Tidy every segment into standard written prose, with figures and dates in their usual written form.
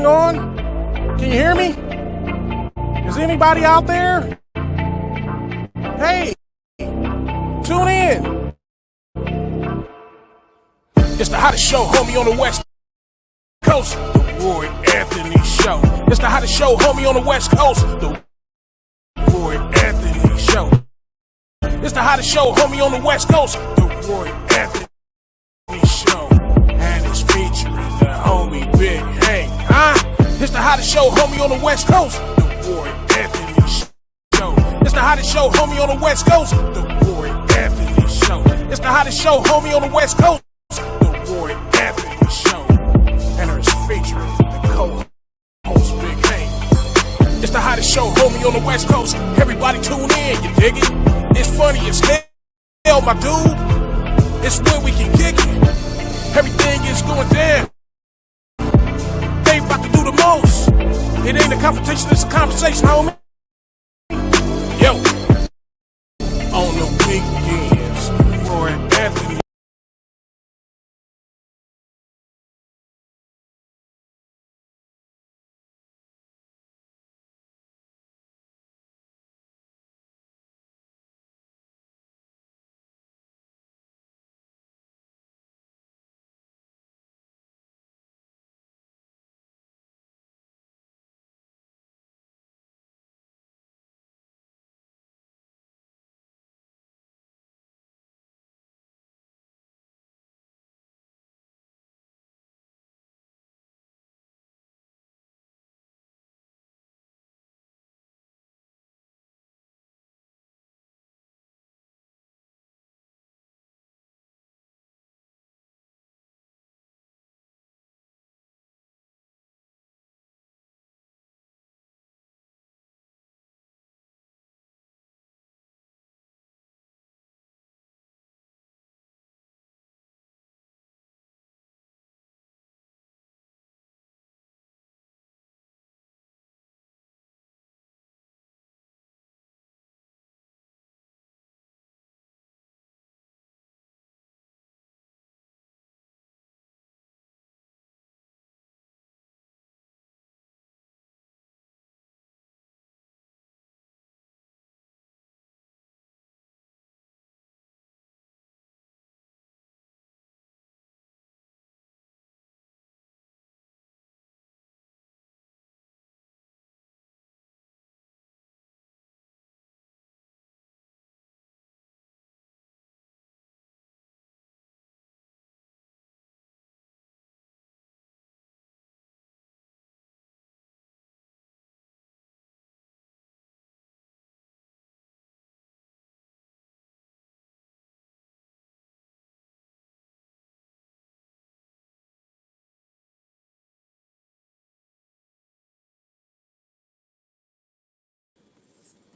on? Can you hear me? Is anybody out there? Hey, tune in. It's the hottest show, homie, on the West Coast. The Roy Anthony Show. It's the hottest show, homie, on the West Coast. The Roy Anthony Show. It's the hottest show, homie, on the West Coast. The Roy Anthony Show. And it's featuring the homie Big Hank, huh? It's the hottest show, homie, on the West Coast. The Roy Anthony Show. It's the hottest show, homie, on the West Coast. The Roy Anthony Show. It's the hottest show, homie, on the West Coast. The Roy Anthony Show. And it's featuring the co-host Big Hank. It's the hottest show, homie, on the West Coast. Everybody tune in, you dig it? It's funny as hell, my dude. It's where we can kick it. Everything is going down. They about to do the most. It ain't a confrontation, it's a conversation, homie. Yo, on the weekends, Roy Anthony.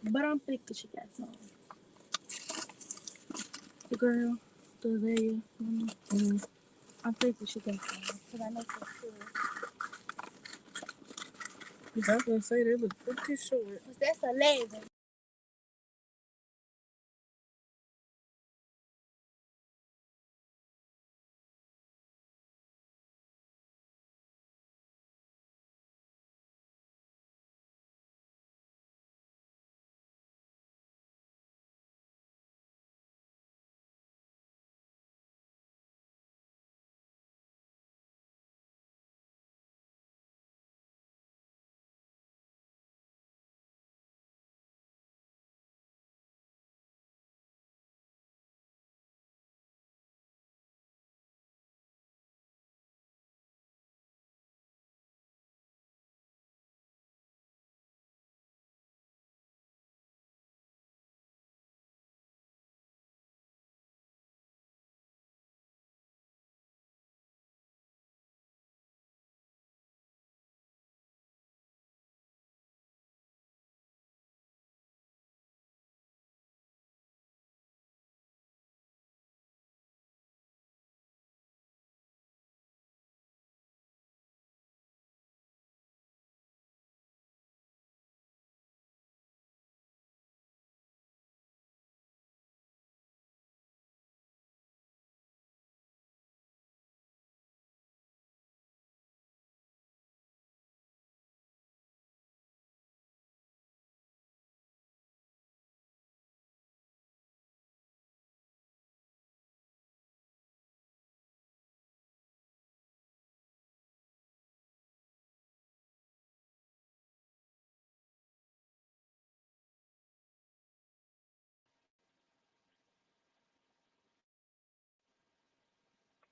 But I'm thinking she got some. The girl, the lady. I'm thinking she got some. Because I know for sure. I was gonna say they look pretty short. That's 11.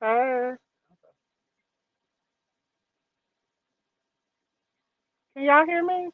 Hey, can y'all hear me?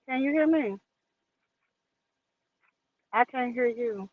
Can you hear me? I can't hear you.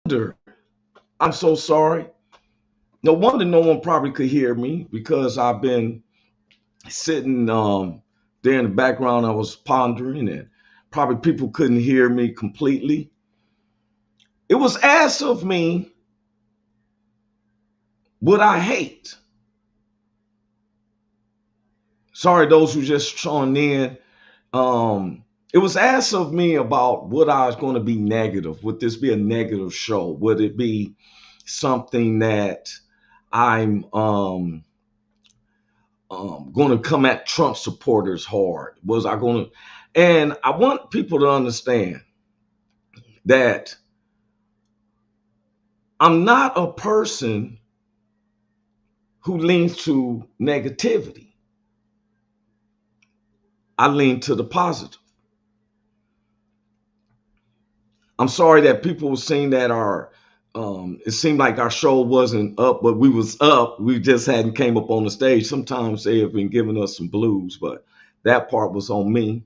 I'm so sorry. No wonder no one probably could hear me because I've been sitting there in the background. I was pondering, and probably people couldn't hear me completely. It was asked of me, would I hate? Sorry, those who just joined in. It was asked of me about would I was going to be negative? Would this be a negative show? Would it be something that I'm going to come at Trump supporters hard? Was I going to? And I want people to understand that I'm not a person who leans to negativity. I lean to the positive. I'm sorry that people were saying that it seemed like our show wasn't up, but we was up. We just hadn't came up on the stage. Sometimes they have been giving us some blues, but that part was on me.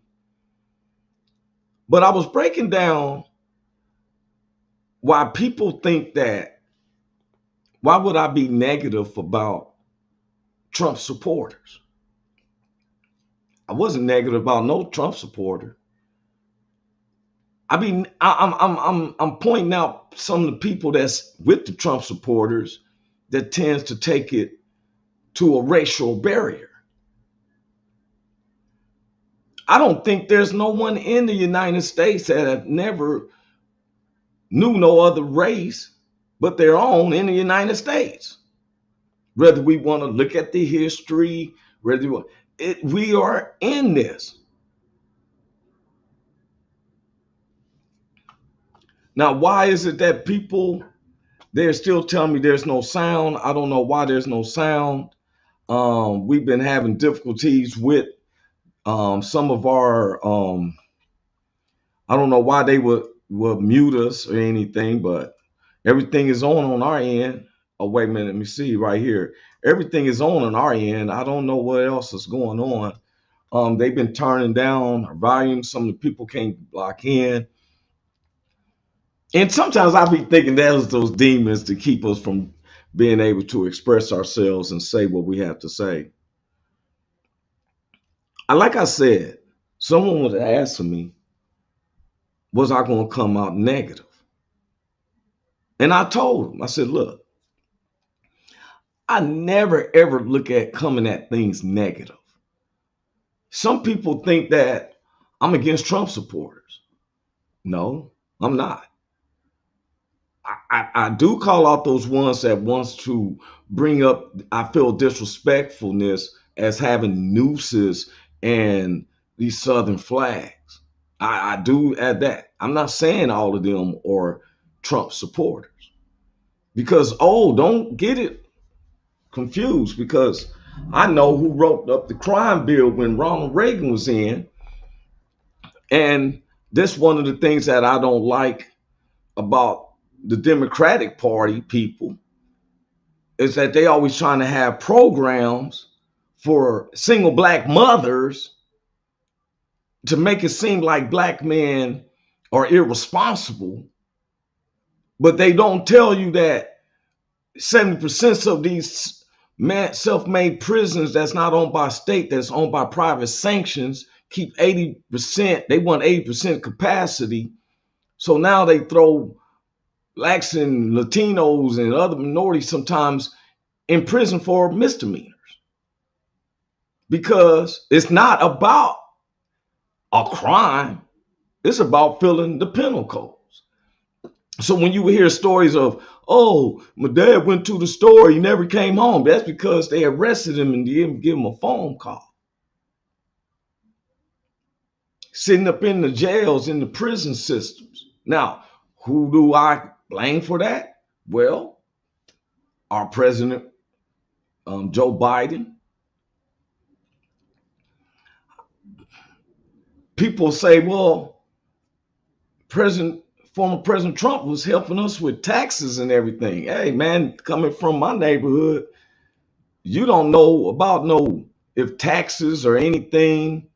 But I was breaking down why people think that why would I be negative about Trump supporters? I wasn't negative about no Trump supporter. I mean, I'm pointing out some of the people that's with the Trump supporters that tends to take it to a racial barrier. I don't think there's no one in the United States that have never knew no other race but their own in the United States. Whether we want to look at the history, we are in this. Now, why is it that people they're still telling me there's no sound? I don't know why there's no sound. We've been having difficulties with some of our I don't know why they would mute us or anything, but everything is on our end. Oh, wait a minute, let me see right here. Everything is on our end. I don't know what else is going on. They've been turning down our volume. Some of the people can't block in. And sometimes I be thinking that was those demons to keep us from being able to express ourselves and say what we have to say. Like I said, someone was asking me, was I going to come out negative? And I told him, I said, look, I never ever look at coming at things negative. Some people think that I'm against Trump supporters. No, I'm not. I do call out those ones that wants to bring up, I feel, disrespectfulness as having nooses and these Southern flags. I do add that. I'm not saying all of them are Trump supporters because, don't get it confused because I know who wrote up the crime bill when Ronald Reagan was in. And that's one of the things that I don't like about the Democratic Party people is that they always trying to have programs for single black mothers to make it seem like black men are irresponsible, but they don't tell you that 70% of these self-made prisons that's not owned by state, that's owned by private sanctions, keep 80%. They want 80% capacity. So now they throw blacks and Latinos and other minorities sometimes in prison for misdemeanors because it's not about a crime. It's about filling the penal codes. So when you hear stories of, oh, my dad went to the store, he never came home, that's because they arrested him and didn't give him a phone call. Sitting up in the jails, in the prison systems. Now, who do I blame for that? Well, our president, Joe Biden. People say, well, former President Trump was helping us with taxes and everything. Hey, man, coming from my neighborhood, you don't know about if taxes or anything.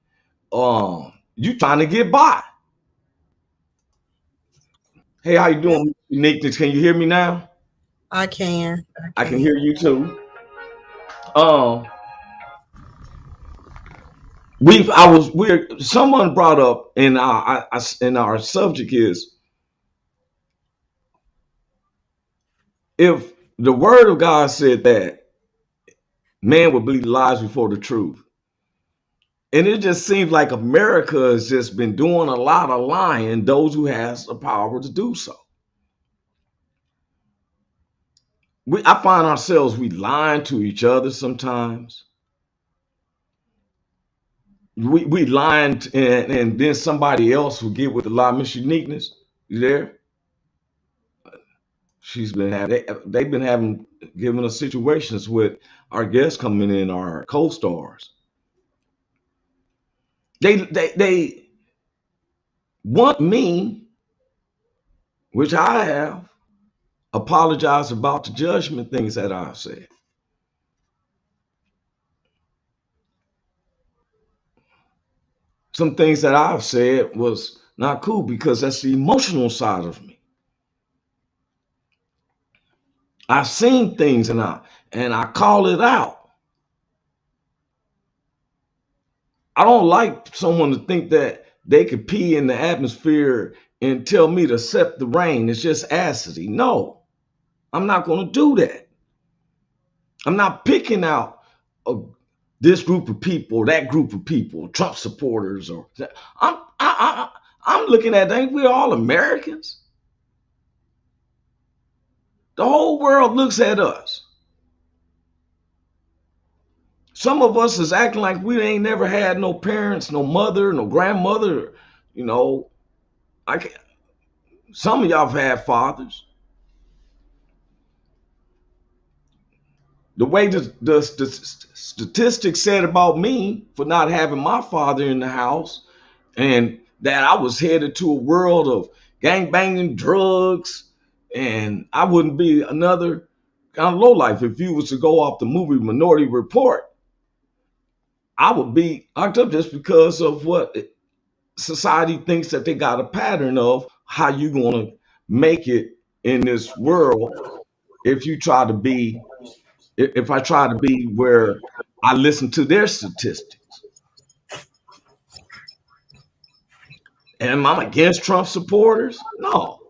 You trying to get by. Hey, how you doing? Uniqueness, can you hear me now? I can. I I can can. hear you too. Um, we're someone brought up in our subject is if the word of God said that man would believe lies before the truth, and it just seems like America has just been doing a lot of lying. Those who has the power to do so, I find ourselves we lying to each other sometimes. We lying, and then somebody else will get with the lie. Miss Uniqueness, you there? She's been having they've been having giving us situations with our guests coming in, our co-stars. They want me, which I have, apologize about the judgment things that I've said. Some things that I've said was not cool because that's the emotional side of me. I've seen things and I call it out. I don't like someone to think that they could pee in the atmosphere and tell me to accept the rain. It's just acidity. No, I'm not going to do that. I'm not picking out uh, this group of people, that group of people, Trump supporters, or I'm looking at. Ain't we all Americans? The whole world looks at us. Some of us is acting like we ain't never had no parents, no mother, no grandmother. You know, I can, some of y'all have had fathers. The way the statistics said about me for not having my father in the house, and that I was headed to a world of gang banging, drugs, and I wouldn't be another kind of lowlife. If you was to go off the movie Minority Report, I would be locked up just because of what society thinks that they got a pattern of how you gonna make it in this world if you try to be if I try to be where I listen to their statistics. And I'm against Trump supporters? No.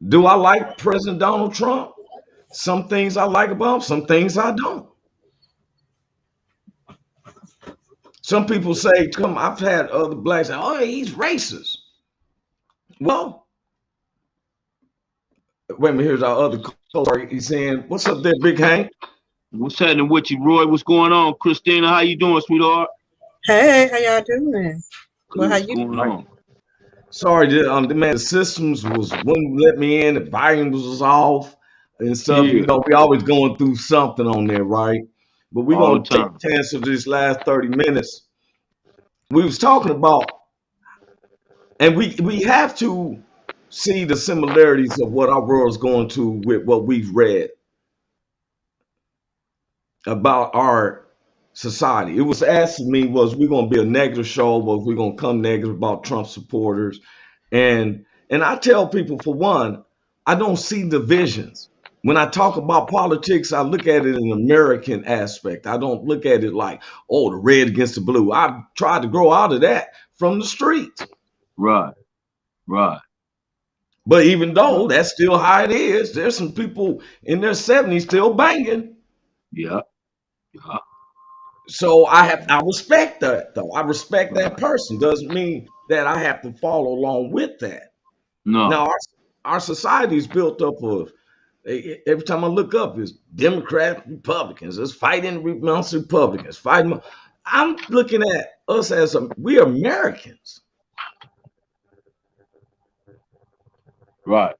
Do I like President Donald Trump? Some things I like about him, some things I don't. Some people say, come, I've had other blacks say, oh, he's racist. Well, wait a minute, here's our other co-star. He's saying, what's up there, Big Hank? What's happening with you, Roy? What's going on? Christina, how you doing, sweetheart? Hey, how y'all doing? Well, Good. how What's you going doing? on? Sorry, man, the systems wouldn't let me in, the volume was off and stuff. You Yeah, know, we always going through something on there, right? But we're all the gonna take time. a chance of this last 30 minutes. We was talking about, and we have to see the similarities of what our world's going to with what we've read about our society. It was asking me, was we gonna be a negative show, was we gonna come negative about Trump supporters? And I tell people, for one, I don't see divisions. When I talk about politics, I look at it in an American aspect. I don't look at it like, oh, the red against the blue. I've tried to grow out of that from the streets. Right, right, But even right. though that's still how it is, there's some people in their 70s still banging. Yeah, yeah. So I respect that though. I respect that person. Doesn't mean that I have to follow along with that. Now No, our society is built up of every time I look up is Democrats, Republicans. It's fighting amongst Republicans, fighting. I'm looking at us as we're Americans. right.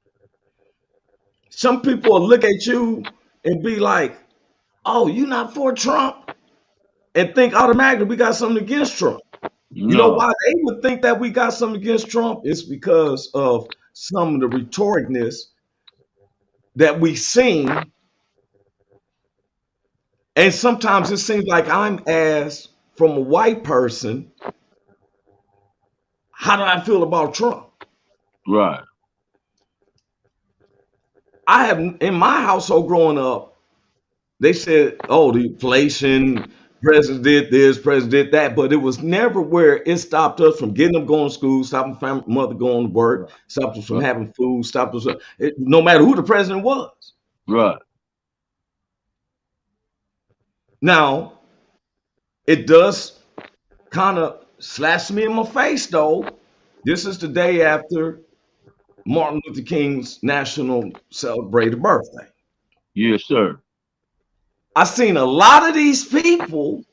Some people will look at you and be like, "Oh, you not for Trump?" and think automatically we got something against Trump. You know No, why they would think that we got something against Trump? It's because of some of the rhetoricness that we sing. And sometimes it seems like I'm asked from a white person, how do I feel about Trump? Right. I have in my household growing up, they said, "Oh, the inflation, president did this, president did that," but it was never where it stopped us from getting them going to school, stopping family, mother going to work, Right. stopped us from Right. having food, stopped us. No matter who the president was. Right. Now it does kind of slaps me in my face though. This is the day after Martin Luther King's national celebrated birthday. Yes, sir. I seen a lot of these people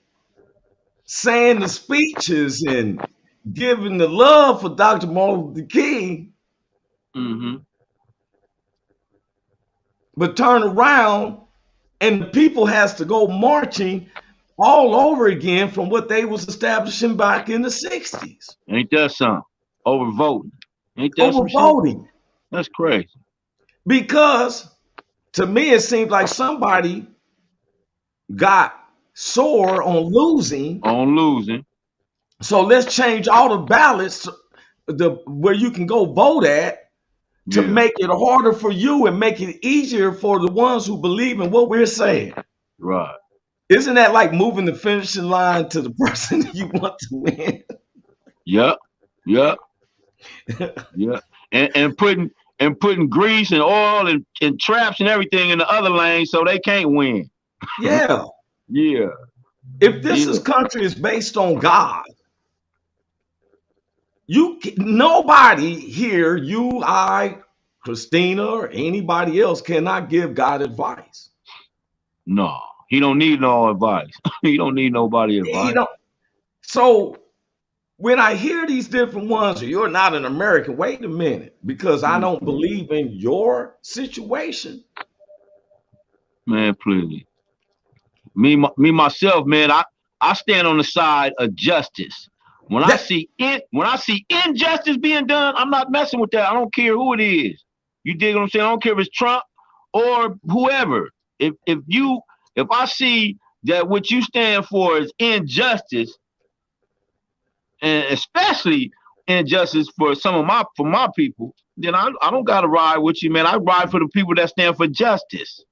saying the speeches and giving the love for Dr. Martin Luther King, Mm-hmm. but turn around and the people has to go marching all over again from what they was establishing back in the 60s Ain't that something? Over voting. Ain't that some over shit? voting. That's crazy. Because to me, it seems like somebody got sore on losing. On losing. So let's change all the ballots where you can go vote at to Yeah. make it harder for you and make it easier for the ones who believe in what we're saying. Right. Isn't that like moving the finishing line to the person that you want to win? Yep. Yep. Yep. And putting grease and oil and traps and everything in the other lane so they can't win. Yeah. Yeah. If this Yeah. is country is based on God, nobody here, you, I, Christina, or anybody else cannot give God advice. No. He don't need no advice. He don't need nobody You advice. know, so when I hear these different ones, you're not an American, wait a minute, because I don't believe in your situation. Man, please. Me myself, man, I stand on the side of justice. When I That, see injustice being done, I'm not messing with that. I don't care who it is. You dig what I'm saying? I don't care if it's Trump or whoever. If I see that what you stand for is injustice, and especially injustice for my people, then I don't gotta ride with you, man. I ride for the people that stand for justice.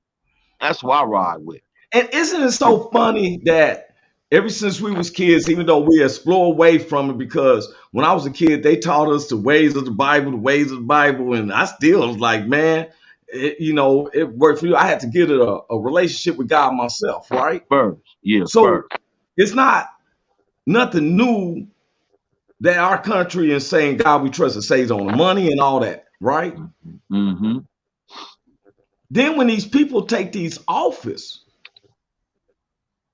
That's who I ride with. and isn't it so funny that ever since we was kids, even though we explore away from it, because when I was a kid, they taught us the ways of the ways of the Bible, and I still was like, man, it worked for you. I had to get a relationship with God myself, right? First. Yeah, So first. it's not nothing new that our country is saying God we trust and saves on the money and all that, right? Mm-hmm. Then when these people take these office,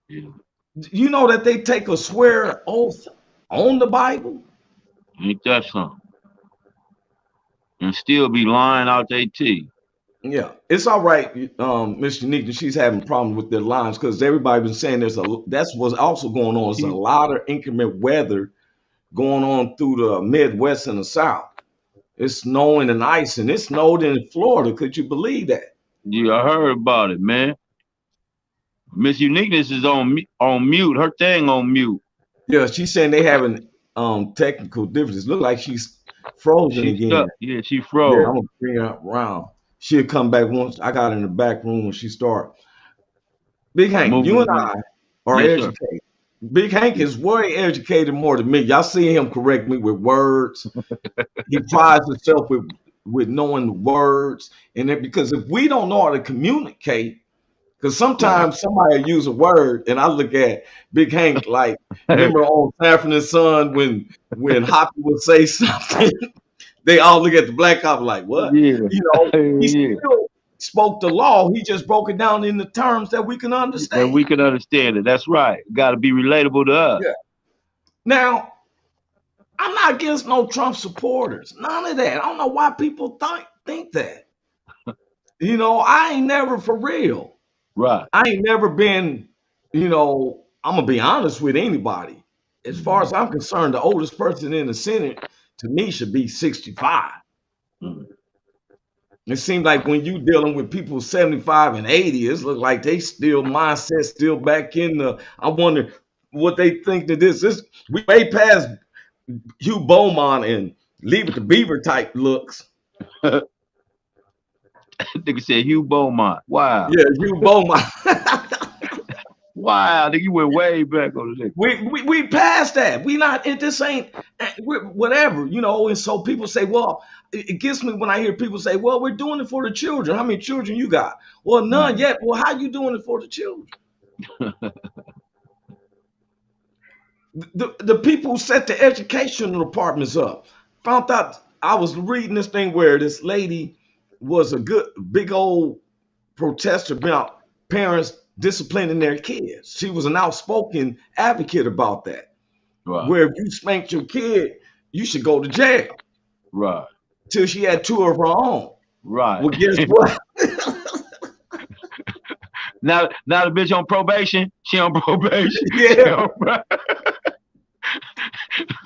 Yeah. you know that they take a swear oath on the Bible. Ain't that something? And still be lying out their teeth. Yeah, it's all right, Miss Unique. She's having problems with their lines because everybody been saying that's what's also going on. There's a lot of inclement weather going on through the Midwest and the South. It's snowing and ice, and it snowed in Florida. Could you believe that? Yeah, I heard about it, man. Miss Uniqueness is on mute. Her thing on mute. Yeah, she's saying they having technical differences. Look like she's frozen She again. stuck. Yeah, she Yeah, froze. I'm gonna bring her around. She'll come back once I got her in the back room when she start. Big Hank, you and Moving. I are Yes, sir. educated. Big Hank is way educated more than me. Y'all see him correct me with words. He prides himself with knowing the words, and then because if we don't know how to communicate, because Right. sometimes somebody use a word, and I look at Big Hank like, remember on Sanford and Son when Hoppy would say something, they all look at the black cop like, what? Yeah. He Yeah. still spoke the law. He just broke it down in the terms that we can That understand. we can understand it. That's right. Got to be relatable to us. Yeah. Now, I'm not against no Trump supporters. None of that. I don't know why people think that. I ain't never for real. Right. I ain't never been, I'm gonna be honest with anybody. As far as I'm concerned, the oldest person in the Senate to me should be 65. Mm. It seems like when you dealing with people 75 and 80, it look like they still mindset still back in I wonder what they think that this we way past Hugh Beaumont and Leave it to Beaver type looks. Nigga said Hugh Beaumont. Wow. Yeah, Hugh Beaumont. Wow, nigga, you went way back on the nigga. we passed that. We not. This ain't whatever, you know. And so people say, well, it gets me when I hear people say, well, we're doing it for the children. How many children you got? Well, none yet. Well, how you doing it for the children? The people who set the educational departments up found out. I was reading this thing where this lady was a good big old protester about parents disciplining their kids. She was an outspoken advocate about that. Right. Where if you spanked your kid, you should go to jail. Right. Till she had two of her own. Right. Well, guess what? now the bitch on probation. She on probation. Yeah.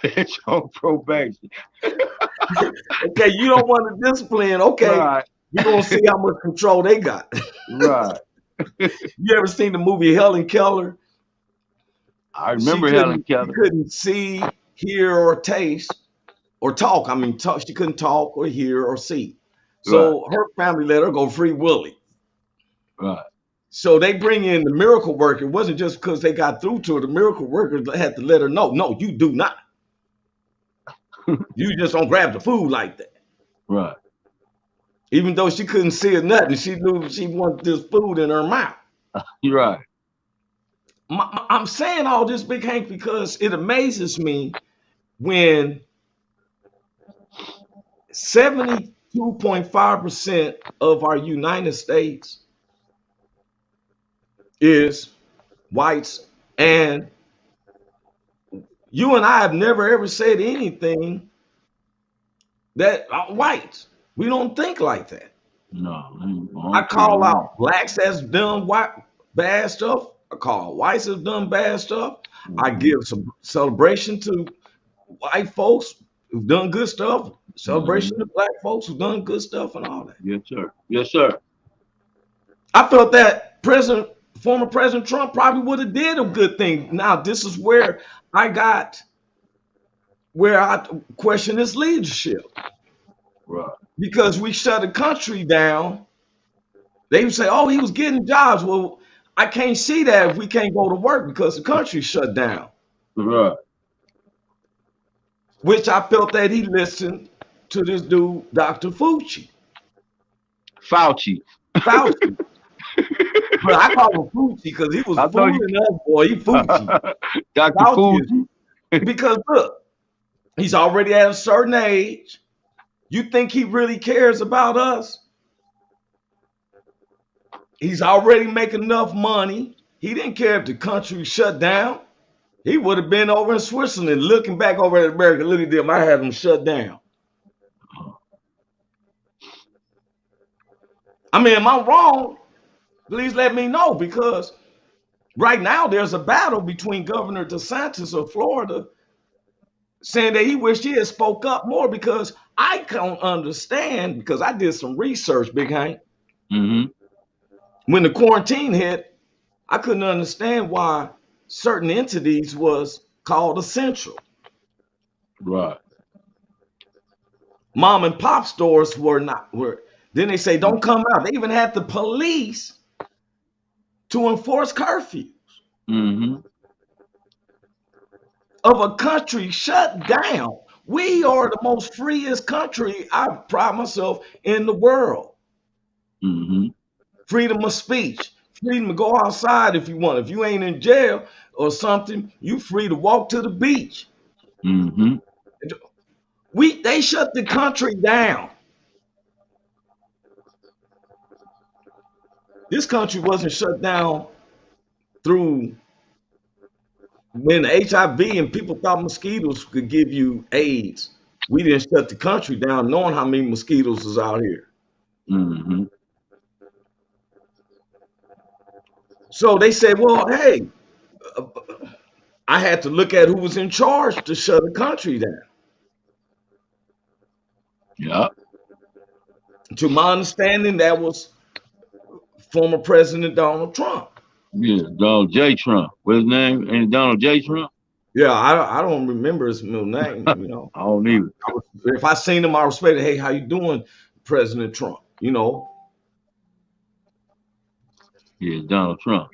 Bitch on probation. Okay, you don't want to discipline. Okay, Right. we're gonna see how much control they got. Right. You ever seen the movie Helen Keller? I remember Helen Keller. She couldn't see, hear, or taste, or talk. I mean, she couldn't talk or hear or see. So her family let her go free willy. Right. So they bring in the miracle worker. It wasn't just because they got through to her. The miracle worker had to let her know, no, you do not. You just don't grab the food like that. Right. Even though she couldn't see or nothing, she knew she wanted this food in her mouth. You're right. I'm saying all this, Big Hank, because it amazes me when 72.5% of our United States is whites, and you and I have never ever said anything that whites. We don't think like that. No. I call out blacks that's done bad stuff. I call whites that's done bad stuff. I give some celebration to white folks who've done good stuff. Celebration to black folks who've done good stuff and all that. Yes, sir. Yes, sir. I felt that former President Trump probably would have did a good thing. Now, this is where I question his leadership. Right. Because we shut the country down. They would say, oh, he was getting jobs. Well, I can't see that if we can't go to work because the country shut down. Right. Which I felt that he listened to this dude, Dr. Fauci. Fauci. But I call him Fauci because he was fooling us, boy. He Fauci. Dr. Fauci. Because look, he's already at a certain age. You think he really cares about us? He's already making enough money. He didn't care if the country shut down. He would have been over in Switzerland looking back over at America. Look at them. I had them shut down. I mean, am I wrong? Please let me know, because right now there's a battle between Governor DeSantis of Florida saying that he wished he had spoke up more, because I can't understand, because I did some research, Big Hank. Mm-hmm. When the quarantine hit, I couldn't understand why certain entities was called essential. Right. Mom and pop stores were not. Then they say don't come out. They even had the police to enforce curfews. Mm-hmm. Of a country shut down. We are the most freest country, I pride myself, in the world. Mm-hmm. Freedom of speech, freedom to go outside if you want. If you ain't in jail or something, you free to walk to the beach. Mm-hmm. They shut the country down. This country wasn't shut down through when HIV and people thought mosquitoes could give you AIDS. We didn't shut the country down knowing how many mosquitoes is out here. Mm-hmm. So they said, well, hey, I had to look at who was in charge to shut the country down. Yeah. To my understanding, that was former President Donald Trump. Yeah, Donald J. Trump. What's his name? Ain't it Donald J. Trump? Yeah, I don't remember his middle name. You know, I don't even. if I seen him, I respect it. Hey, how you doing, President Trump? You know, Yeah, Donald Trump.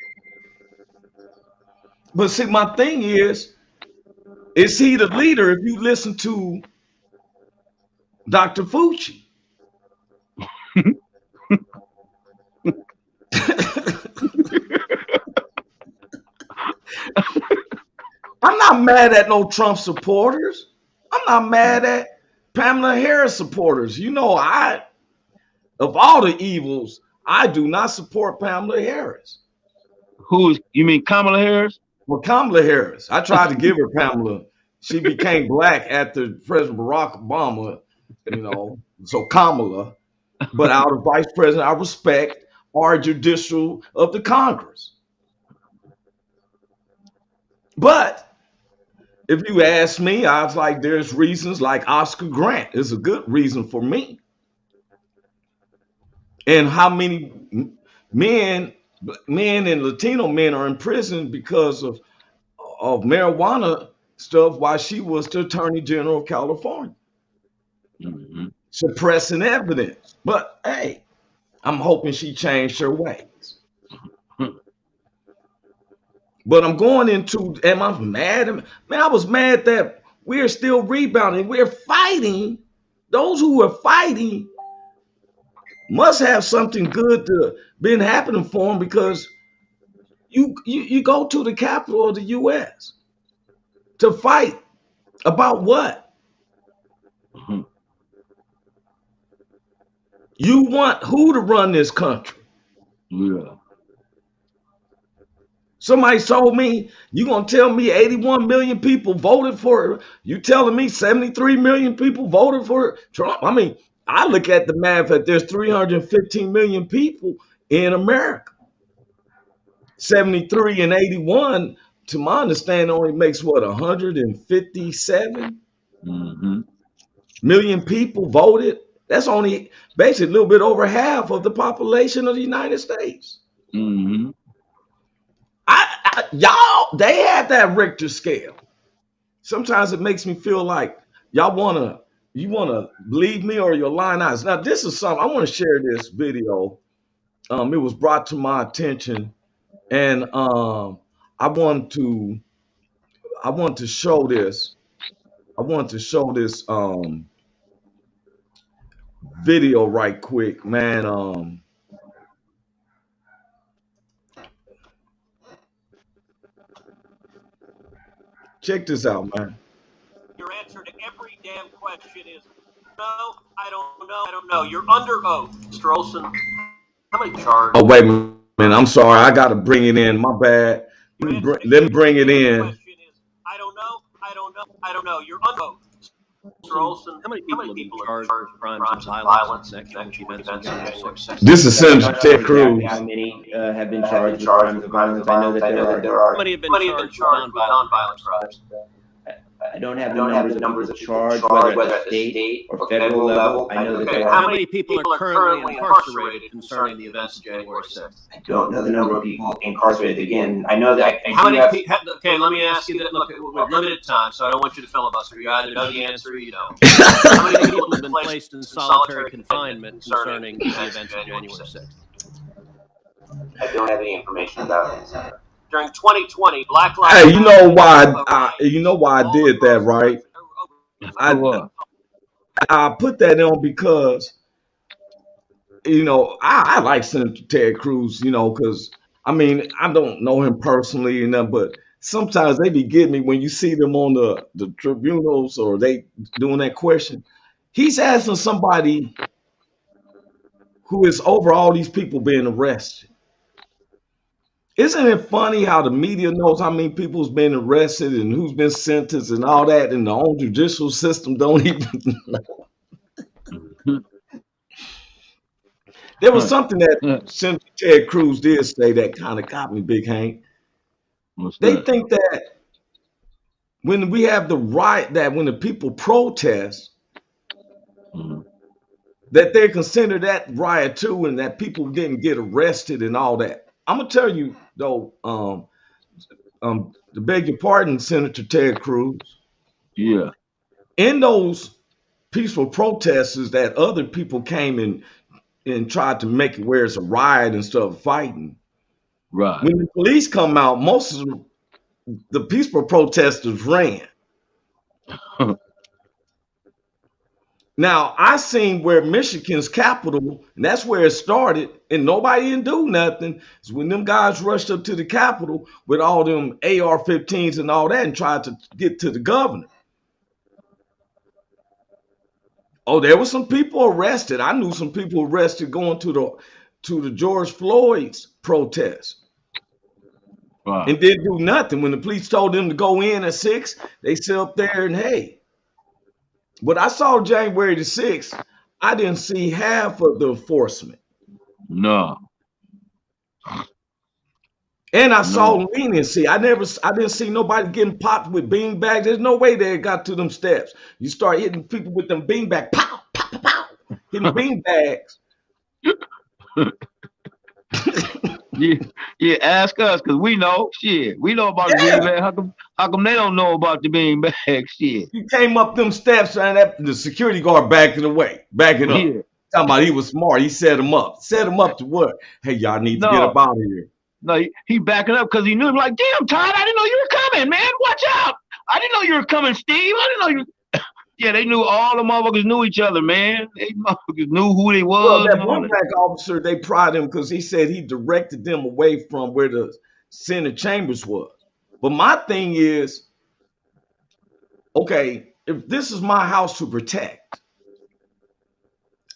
but see, my thing is he the leader? If you listen to Dr. Fucci, I'm not mad at no Trump supporters. I'm not mad at Pamela Harris supporters. You know, of all the evils, I do not support Pamela Harris. You mean Kamala Harris? Well, Kamala Harris, I tried to give her Pamela. She became black after President Barack Obama, you know, so Kamala. But out of vice president, I respect our judicial of the Congress. But if you ask me, I was like, there's reasons like Oscar Grant is a good reason for me. And how many men, men and Latino men are in prison because of marijuana stuff while she was the Attorney General of California, Mm-hmm. suppressing evidence. But hey, I'm hoping she changed her ways. But I'm going into, am I mad? Man, I was mad that we're still rebounding. We're fighting. Those who are fighting must have something good to been happening for them because you go to the capital of the U.S. to fight about what? Mm-hmm. You want who to run this country? Yeah. Somebody told me, you gonna tell me 81 million people voted for you telling me 73 million people voted for Trump? I mean, I look at the math that there's 315 million people in America. 73 and 81, to my understanding, only makes what 157 Mm-hmm. million people voted. That's only basically a little bit over half of the population of the United States. Mm-hmm. Y'all, they had that Richter scale. Sometimes it makes me feel like you wanna believe me or your lying eyes. Now, this is something I want to share this video. It was brought to my attention, and I want to I want to show this. I want to show this video right quick, man. Check this out, man. Your answer to every damn question is no, I don't know, I don't know. You're under oath, Mr. Olson. How many charges? Oh, wait a minute. I'm sorry. I got to bring it in. My bad. Let me bring it in. I don't know, I don't know, I don't know. You're under oath. Mr. Olson, how many people are charged with crimes of violence in connection with events on January 6th? This is Senator Ted Cruz. How many have been charged with crimes of violence? I know that there are. How many have been charged with nonviolent crimes? I don't have the numbers of charged, whether at the state or federal level. I know that there are. How many people are currently incarcerated concerning the events of January 6th? I don't know the number of people incarcerated. Again, I know that. How many people? Okay, let me ask you that. Look, with limited time, so I don't want you to filibuster. You either know the answer or you don't. How many people have been placed in solitary confinement concerning the events of January 6th? I don't have any information about it. During 2020, Black Lives Hey, Matter. you know why I did that, right? I put that on because I like Senator Ted Cruz, because I mean I don't know him personally, but sometimes they be getting me when you see them on the tribunals or they doing that question. He's asking somebody who is over all these people being arrested. Isn't it funny how the media knows how many people's been arrested and who's been sentenced and all that, and the own judicial system don't even know? There was something that Senator Ted Cruz did say that kind of got me, Big Hank. They think that when we have the right, that when the people protest, that they consider that riot too, and that people didn't get arrested and all that. I'm gonna tell you though, to beg your pardon, Senator Ted Cruz, Yeah. in those peaceful protesters that other people came and tried to make it where it's a riot and stuff fighting. Right. When the police come out, most of the peaceful protesters ran. Now, I seen where Michigan's capital, and that's where it started, and nobody didn't do nothing. It's when them guys rushed up to the Capitol with all them AR-15s and all that and tried to get to the governor. Oh, there were some people arrested. I knew some people arrested going to the George Floyd's protest. Right. And didn't do nothing. When the police told them to go in at 6, they sit up there and hey. But I saw January the 6th, I didn't see half of the enforcement. No. And I saw leniency. I didn't see nobody getting popped with bean bags. There's no way they got to them steps. You start hitting people with them bean bags, pow, pow, pow, pow, hitting bean bags. Yeah, ask us because we know shit. We know about the bean bag. How come they don't know about the bean bag shit? He came up them steps and the security guard backing away, backing up. Yeah. Talking about he was smart. He set him up. Set him up to what? Hey, y'all need to get up out of here. No, he backing up because he knew him like, damn, Todd, I didn't know you were coming, man. Watch out. I didn't know you were coming, Steve. I didn't know you. Yeah, they knew all the motherfuckers knew each other, man. They motherfuckers knew who they was. Well, that one black officer, they pried him because he said he directed them away from where the Senate chambers was. But my thing is, okay, if this is my house to protect,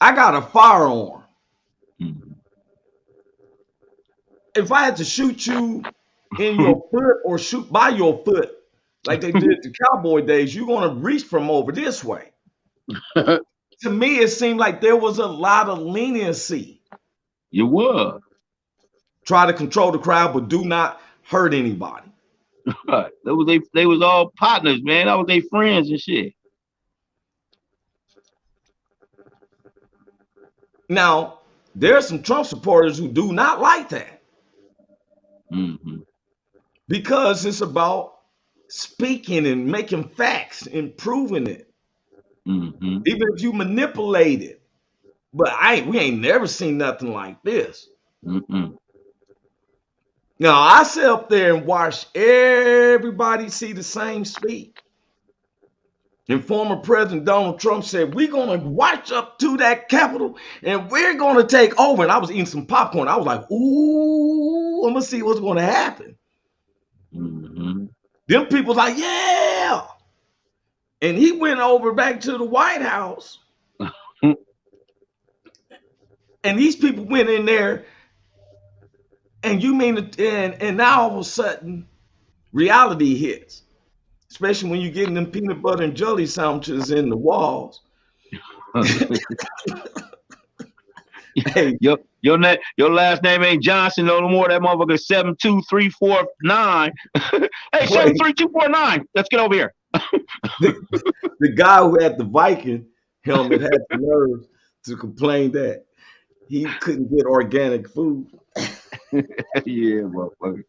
I got a firearm. Mm-hmm. If I had to shoot you in your foot or shoot by your foot, like they did the cowboy days, you're going to reach from over this way. To me, it seemed like there was a lot of leniency. You were. Try to control the crowd, but do not hurt anybody. Right. They was all partners, man. That was their friends and shit. Now, there are some Trump supporters who do not like that. Mm-hmm. Because it's about speaking and making facts and proving it. Mm-hmm. Even if you manipulate it. But we ain't never seen nothing like this. Mm-hmm. Now, I sit up there and watch everybody see the same speech. And former President Donald Trump said, we're going to march up to that Capitol and we're going to take over. And I was eating some popcorn. I was like, ooh, I'm going to see what's going to happen. Mm-hmm. Them people like, yeah. And he went over back to the White House. And these people went in there. And you mean, and now all of a sudden, reality hits. Especially when you're getting them peanut butter and jelly sandwiches in the walls. Hey, your last name ain't Johnson no more. That motherfucker 72349. Hey, 73249. Let's get over here. the guy who had the Viking helmet had the nerve to complain that he couldn't get organic food. Yeah, motherfucker.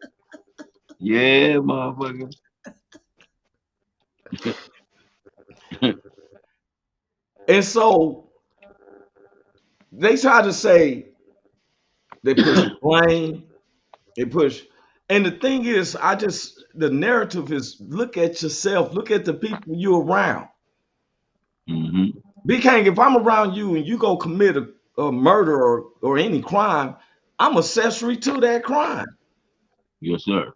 Yeah, motherfucker. And so they try to say they push blame, they push. And the thing is, the narrative is look at yourself, look at the people you're around. Mm-hmm. Big Hang, if I'm around you and you go commit a murder or any crime, I'm accessory to that crime. Yes, sir.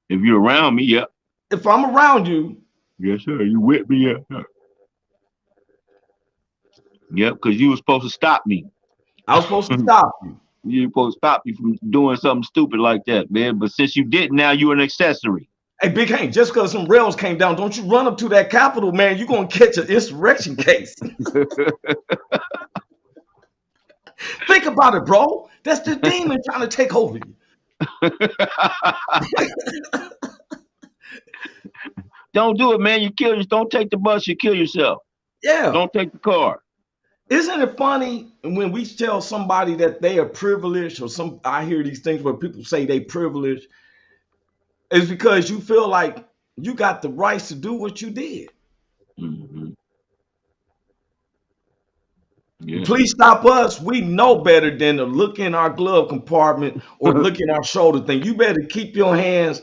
If you're around me, yeah. If I'm around you, yes, sir. You with me, yeah. Yep, because you were supposed to stop me. I was supposed to stop you. You were supposed to stop me from doing something stupid like that, man. But since you didn't, now you're an accessory. Hey, Big Hank, just because some rails came down, don't you run up to that Capitol, man. You're going to catch an insurrection case. Think about it, bro. That's the demon trying to take over you. Don't do it, man. You kill yourself. Don't take the bus. You kill yourself. Yeah. Don't take the car. Isn't it funny when we tell somebody that they are privileged, or I hear these things where people say they privileged, It's because you feel like you got the rights to do what you did. Mm-hmm. Yeah. Please stop us. We know better than to look in our glove compartment or look in our shoulder thing. You better keep your hands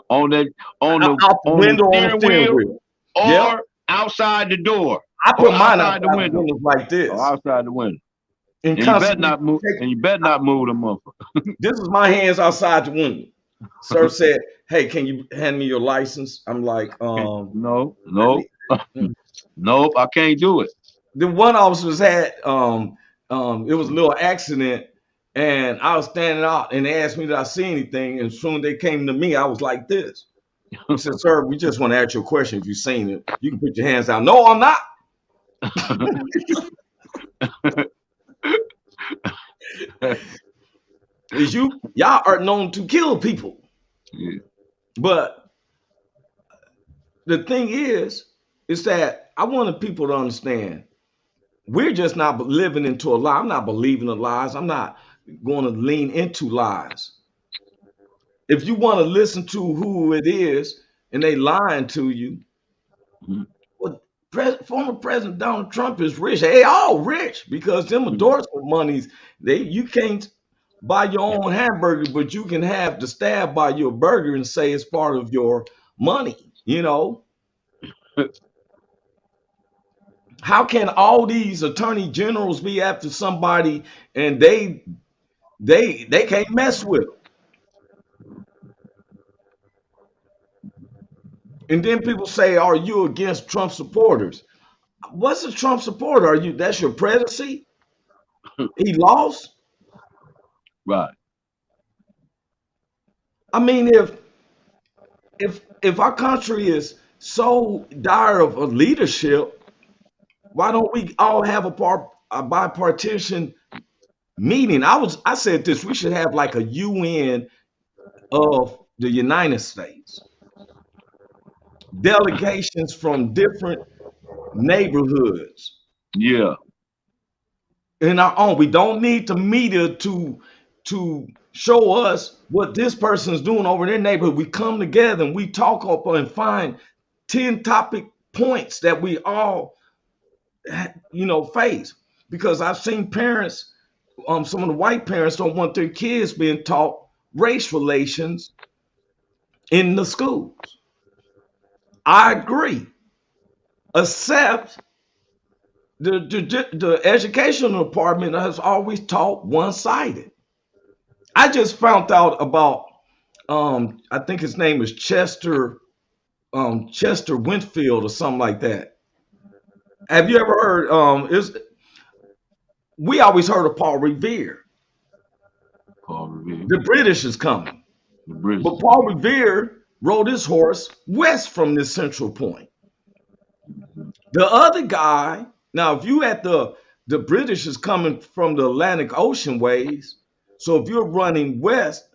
on that on the out the on the window on the steering steering wheel wheel. Yep. or outside the door I or put mine outside the outside the window windows like or this. outside the window. And And you better constantly not move. take, And you better not move them up. this is my hands outside the window. Sir said, "Hey, can you hand me your license?" I'm like, No, let no, me. Mm. nope. I can't do it. The one officers had it was a little accident, and I was standing out, and they asked me did I see anything, and soon they came to me, I was like this. He said, "Sir, we just want to ask you a question. If you've seen it, you can put your hands out." No, I'm not. Is y'all are known to kill people, Yeah. but the thing is that I wanted people to understand we're just not living into a lie. I'm not believing the lies. I'm not going to lean into lies. If you want to listen to who it is and they lying to you, Mhm. well, former President Donald Trump is rich. They all rich because them Mhm. endorsement monies, you can't buy your own hamburger, but you can have the staff buy you a burger and say it's part of your money. How can all these attorney generals be after somebody and they can't mess with them? And then people say, "Are you against Trump supporters?" What's a Trump supporter? That's your presidency? He lost? Right. I mean, if our country is so dire of a leadership, why don't we all have a bipartisan meeting? I said this, we should have like a UN of the United States. Delegations from different neighborhoods Yeah. in our own. We don't need the media to show us what this person is doing over in their neighborhood. We come together and we talk up and find 10 topic points that we all face. Because I've seen parents, some of the white parents don't want their kids being taught race relations in the schools. I agree. Except the educational department has always taught one-sided. I just found out about I think his name is Chester Winfield or something like that. Have you ever heard is we always heard of Paul Revere. Paul Revere. The British is coming. The British. But Paul Revere rode his horse west from this central point. The other guy, now if you at the British is coming from the Atlantic Ocean ways, so if you're running west,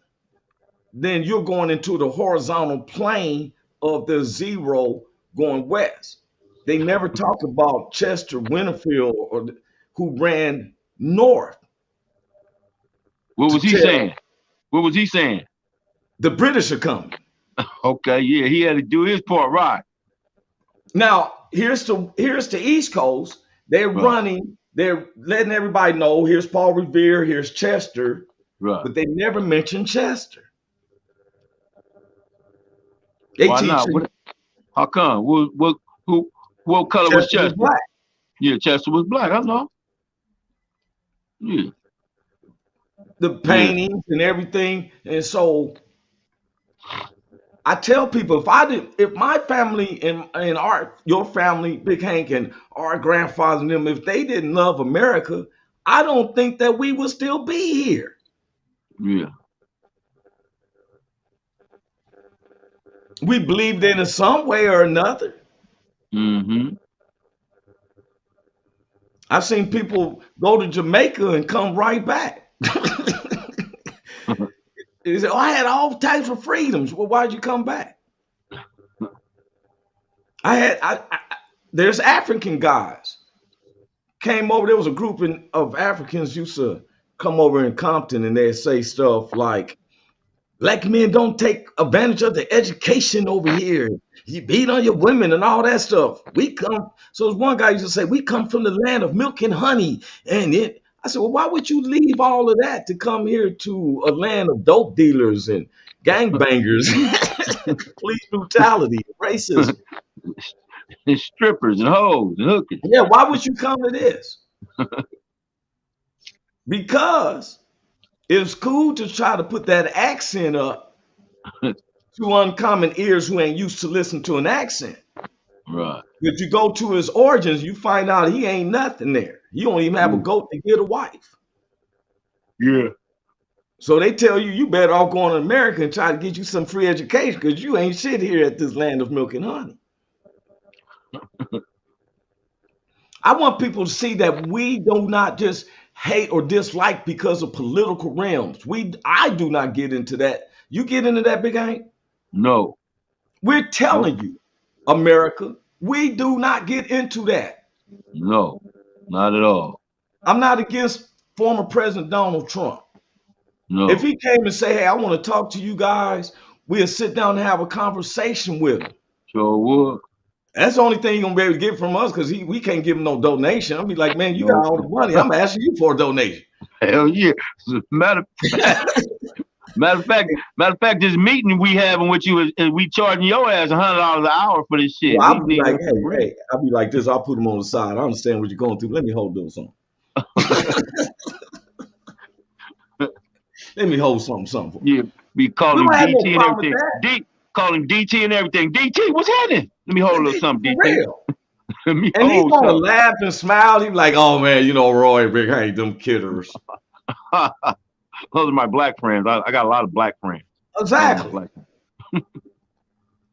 then you're going into the horizontal plane of the zero going west. They never talk about Chester Winfield who ran north What to was he tell saying? What was he saying? the British are coming. Okay, yeah, he had to do his part right. Now, here's the East Coast. They're Right. running, they're letting everybody know here's Paul Revere, here's Chester, Right. but they never mention Chester. They Why teach not? you How come? What color was Chester was Chester? black. Yeah, Chester was black. I know. Yeah. The Yeah. paintings and everything. And so I tell people if my family and your family, Big Hank and our grandfathers and them, if they didn't love America, I don't think that we would still be here. Yeah. We believed in it some way or another. Mm-hmm. I've seen people go to Jamaica and come right back. They say, "Oh, I had all types of freedoms." Well, why'd you come back? There's African guys came over. There was a group of Africans used to come over in Compton, and they'd say stuff like, Black men don't take advantage of the education over here. You beat on your women and all that stuff. We come, so as one guy used to say, we come from the land of milk and honey. And I said, well, why would you leave all of that to come here to a land of dope dealers and gangbangers, police brutality, racism? And strippers and hoes and hookers. Yeah, why would you come to this? Because it's cool to try to put that accent up to uncommon ears who ain't used to listen to an accent. Right. If you go to his origins, you find out he ain't nothing there. You don't even have a goat to get a wife. Yeah. So they tell you you better off going to America and try to get you some free education because you ain't shit here at this land of milk and honey. I want people to see that we do not just hate or dislike because of political realms. I do not get into that. You get into that, Big Hank? No. We're telling you, America, we do not get into that. No, not at all. I'm not against former President Donald Trump. No. If he came and say, hey, I want to talk to you guys, we'll sit down and have a conversation with him. Sure would. That's the only thing you're going to be able to get from us because we can't give him no donation. I'll be like, man, you got all the money. I'm asking you for a donation. Hell yeah. Matter of fact, this meeting we having with you is we charging your ass $100 an hour for this shit. Well, I'll be like, hey, I'll be like this. I'll put him on the side. I understand what you're going through. Let me hold those on. Let me hold something. Yeah, be calling DT and everything. Call him DT and everything. DT, what's happening? Let me hold a little something, DT. Real. And he's gonna laugh and smile. He's like, oh man, you know, Roy, Big Hank, them kidders. Those are my black friends. I got a lot of black friends. Exactly.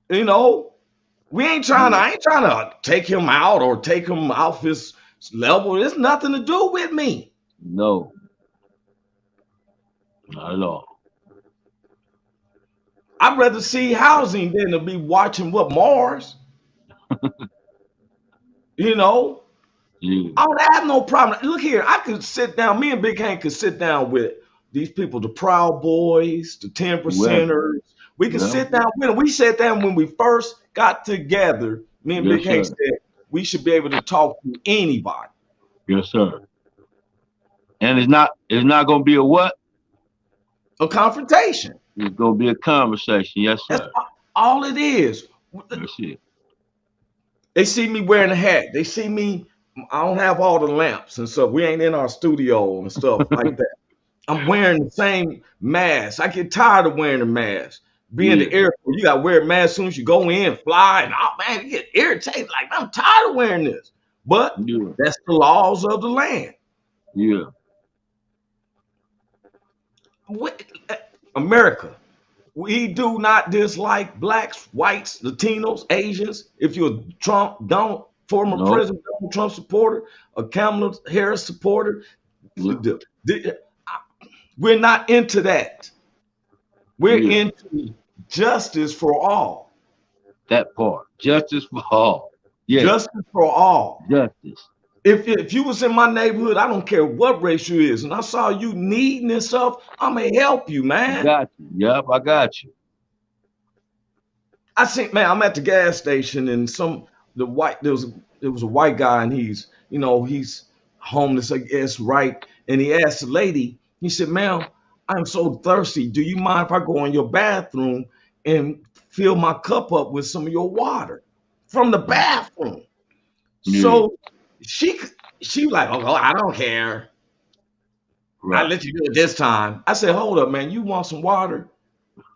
You know, I ain't trying to take him out or take him off his level. There's nothing to do with me. No. Not at all. I'd rather see housing than to be watching what Mars. You know, yeah. I don't have no problem. Look here, I could sit down. Me and Big Hank could sit down with these people, the Proud Boys, the 10%ers. We could sit down with them. We sat down when we first got together. Me and Big Hank said we should be able to talk to anybody. Yes, sir. And it's not going to be a what? A confrontation. It's going to be a conversation. Yes, sir. That's all it is. That's it. They see me wearing a hat. They see me. I don't have all the lamps and stuff. We ain't in our studio and stuff like that. I'm wearing the same mask. I get tired of wearing a mask. Be in the airport, you got to wear a mask as soon as you go in, fly, and oh man, you get irritated. Like, I'm tired of wearing this. But that's the laws of the land. Yeah. America, we do not dislike blacks, whites, Latinos, Asians. If you're a former President Donald Trump supporter, a Kamala Harris supporter, we're not into that. We're into justice for all. That part. Justice for all. Yeah. Justice for all. Justice. If you was in my neighborhood, I don't care what race you is, and I saw you needing this stuff, I'm gonna help you, man. I got you. Yep, I got you. I think, man, I'm at the gas station and there was a white guy and he's homeless, I guess, right? And he asked the lady, he said, ma'am, I'm so thirsty. Do you mind if I go in your bathroom and fill my cup up with some of your water from the bathroom? Yeah. So she like, oh, I don't care. Right. I'll let you do it this time. I said, hold up, man. You want some water?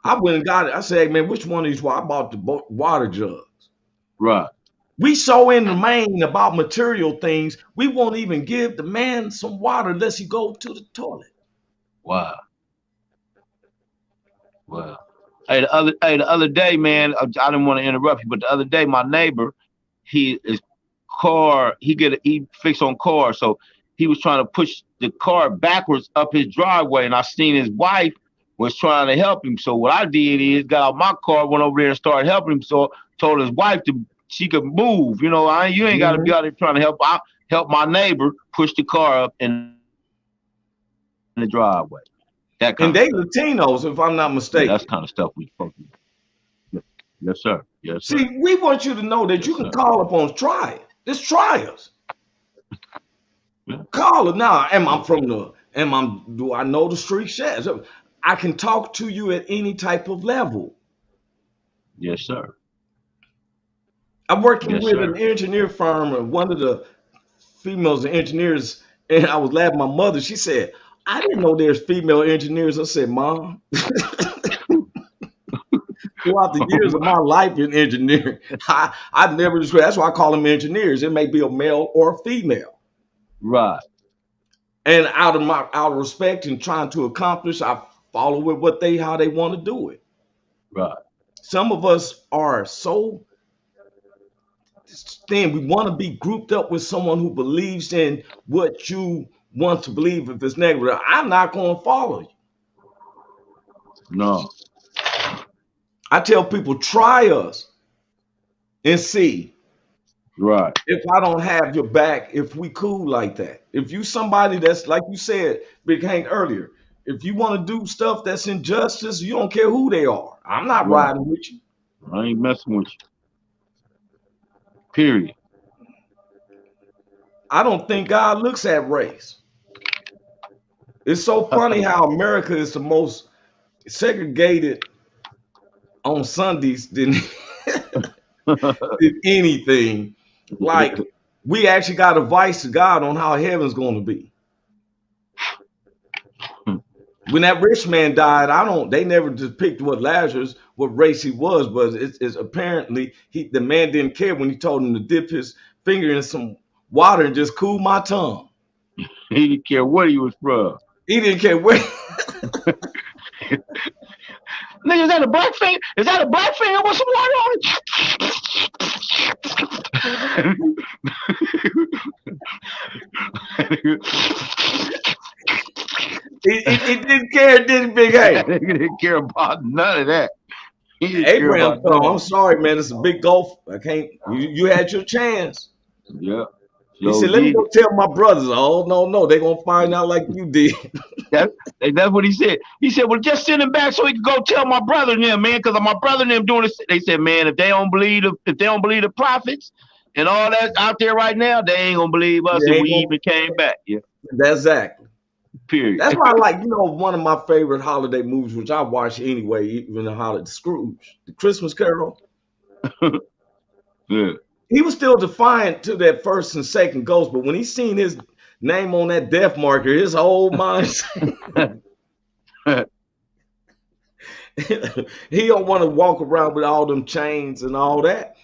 I went and got it. I said, hey, man, which one of these? I bought the water jugs. Right. We so in the main about material things, we won't even give the man some water unless he go to the toilet. Wow. Wow. Hey, the other day, man, I didn't want to interrupt you, but the other day, my neighbor, he fixed on cars, so he was trying to push the car backwards up his driveway, and I seen his wife was trying to help him. So what I did is got out my car, went over there and started helping him. So told his wife she could move. You know, you ain't got to be out there trying to help. I help my neighbor push the car up in the driveway. That kind And of they stuff. Latinos, if I'm not Yeah, mistaken. that's kind of stuff we fucking. Yes, sir. Yes, sir. See, we want you to know that Yes, you can sir. call upon, try it. Just try us. Yeah. Call it now. Do I know the street chefs? I can talk to you at any type of level. Yes, sir. I'm working Yes, with an sir. engineer firm, and one of the females engineers, and I was laughing. My mother, she said, I didn't know there's female engineers. I said, Mom, throughout the years of my life in engineering, I've never described. That's why I call them engineers. It may be a male or a female. Right. And out of respect and trying to accomplish, I follow with how they want to do it. Right. Some of us are so thin. We want to be grouped up with someone who believes in what you want to believe. If it's negative, I'm not going to follow you. No. I tell people, try us and see Right. if I don't have your back, if we cool like that. If you somebody that's like you said, Big Hank earlier, if you want to do stuff that's injustice, you don't care who they are. I'm not Right. riding with you. I ain't messing with you. Period. I don't think God looks at race. It's so funny how America is the most segregated on Sundays than, than anything. Like we actually got advice to God on how heaven's going to be. When that rich man died, they never depicted what race he was, but it's apparently the man didn't care when he told him to dip his finger in some water and just cool my tongue. He didn't care where he was from. He didn't care where. Nigga, is that a black finger? Is that a black finger with some water on He didn't care, did he, Big A? He didn't care about none of that. He didn't care Abraham, about none I'm of sorry, man. It's a big gulf. I can't. You had your chance. that. Yeah. He So said, "Let me did go tell my brothers." Oh no, they're gonna find out like you did. that's what he said. He said, "Well, just send him back so he can go tell my brother and them, man, because my brother and them doing this." They said, "Man, if they don't believe the prophets and all that out there right now, they ain't gonna believe us if we even came back." Yeah. That's exactly. Period. That's why I like, one of my favorite holiday movies, which I watch anyway, even the holiday Scrooge, the Christmas Carol. Yeah. He was still defiant to that first and second ghost, but when he seen his name on that death marker, his whole mind, he don't want to walk around with all them chains and all that.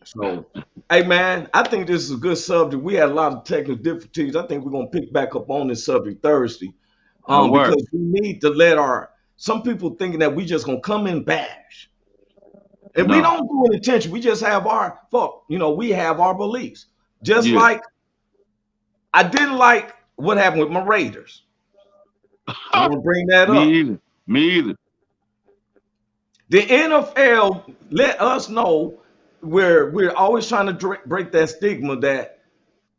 So, hey man, I think this is a good subject. We had a lot of technical difficulties. I think we're gonna pick back up on this subject Thursday, because we need to let some people thinking that we just gonna come and bash. And we don't do it intention. We just have our fault. We have our beliefs. Just like I didn't like what happened with my Raiders. I want to bring that up. Me either. The NFL let us know we're always trying to break that stigma that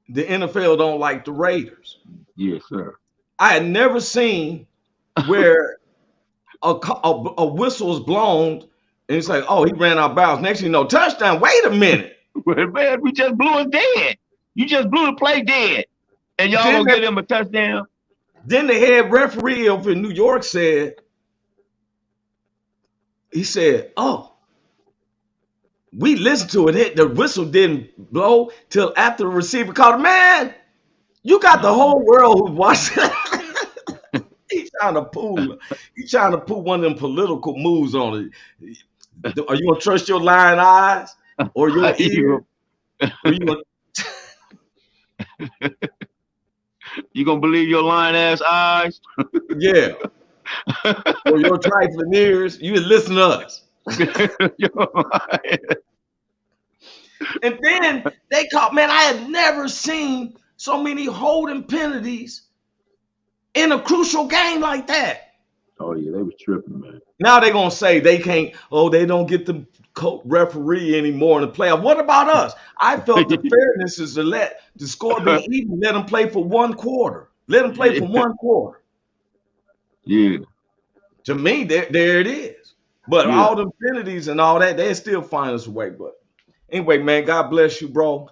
the NFL don't like the Raiders. Yes, sir. I had never seen where a whistle was blown and it's like, oh, he ran out of bounds. Next thing you know, touchdown. Wait a minute. Man, we just blew it dead. You just blew the play dead. And y'all gonna give him a touchdown? Then the head referee over in New York said, oh, we listened to it. The whistle didn't blow till after the receiver called. Man, you got the whole world who's watching. He's trying to pull one of them political moves on it. Are you gonna trust your lying eyes or your ear? You gonna believe your lying ass eyes? Yeah. Or your trifling ears? You listen to us. And then they caught, man, I had never seen so many holding penalties in a crucial game like that. Oh yeah, they was tripping, man. Now they're gonna say they don't get the referee anymore in the playoff. What about us? I felt the fairness is to let the score be even. Let them play for one quarter. Let them play for one quarter. Yeah. To me, there it is. But Yeah. all the infinities and all that, they still find us a way. But anyway, man, God bless you, bro.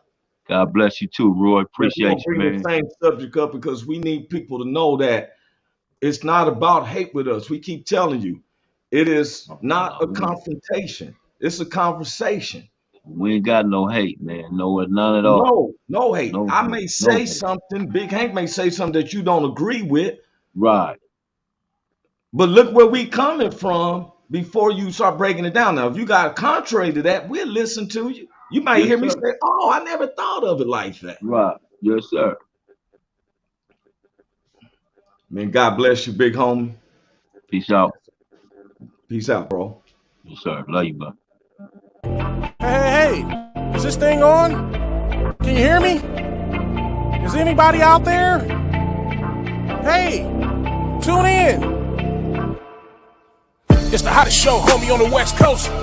God bless you too, Roy. Man, we're Appreciate gonna you, bring the man. same subject up because we need people to know that it's not about hate with us. We keep telling you, it is not a confrontation. It's a conversation. We ain't got no hate, man. No, none at all. No, no hate. No I hate. may No say hate. something, Big Hank may say something that you don't agree with, Right. but look where we coming from before you start breaking it down. Now, if you got contrary to that, we'll listen to you. You might Yes, hear me sir. say, "Oh, I never thought of it like that." Right. Yes, sir. Man, God bless you, big homie. Peace out. Peace out, bro. Yes, sir. Love you, man. Hey, is this thing on? Can you hear me? Is anybody out there? Hey, tune in. It's the hottest show, homie, on the West Coast.